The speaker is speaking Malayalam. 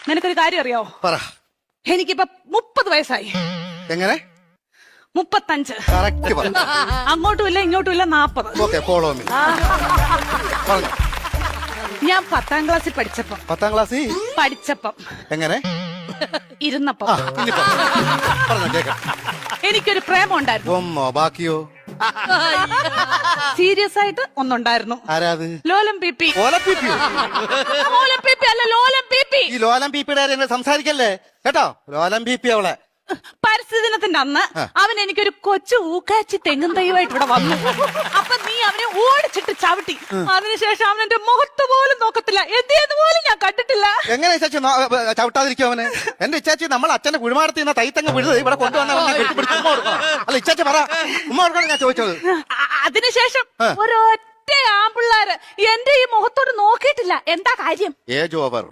നിനക്കൊരു കാര്യം അറിയോ? പറ. എനിക്കിപ്പോ 30 വയസ്സായി. എങ്ങനെ? 35. കറക്റ്റ് പറ. അങ്ങോട്ടും ഇല്ല ഇങ്ങോട്ടും ഇല്ല 40. Okay, follow me. പറഞ്ഞു. ഞാൻ 10ാം ക്ലാസ്സിൽ പഠിച്ചപ്പം 10ാം ക്ലാസ്സിൽ എങ്ങനെ ഇരുന്നപ്പം ഇനി പറഞ്ഞോ കേക്കാം. എനിക്കൊരു പ്രേമം ഉണ്ടായിരുന്നു. ഒന്നോ ബാക്കിയോ? സീരിയസ് ആയിട്ട് ഒന്നുണ്ടായിരുന്നു. ആരാത്? ലോലം പിപി. ലോലം പിപിയോ? ലോലം പിപി അല്ല, ലോലം പിപി. ഈ ലോലം പിപിയുടെ കാര്യം സംസാരിക്കല്ലേ കേട്ടോ. ലോലം പിപി അവളെ. പരിസ്ഥിതി ദിനത്തിന്റെ അന്ന് അവൻ എനിക്കൊരു കൊച്ചു ഊക്കാച്ചി തെങ്ങും തൈവായിട്ട് ഇവിടെ വന്നു. അപ്പൊ നീ അവനെ ഓടിച്ചിട്ട് ചവിട്ടി. അതിനുശേഷം അവൻ എന്റെ മുഖത്ത് പോലും നോക്കത്തില്ല. എന്ത് പോലും ഞാൻ കണ്ടിട്ടില്ല. എങ്ങനെ ഇച്ചാച്ചി ചവിട്ടാതിരിക്കും അവന്? എന്റെ ഇച്ചാച്ചി നമ്മൾ അച്ഛന്റെ കുഴിമാടത്തിൽ നിന്ന് തൈത്തങ്ങ് വിഴുത് ഇവിടെ കൊണ്ടുവന്ന അല്ല ഇച്ചാച്ചി പറ, ഉമ്മ കൊടുക്കണം ഞാൻ ചോദിച്ചത്. അതിനുശേഷം ഒരൊറ്റ ആമ്പിള്ളാര് എന്റെ ഈ മുഖത്തോട് നോക്കിയിട്ടില്ല. എന്താ കാര്യം? Age over.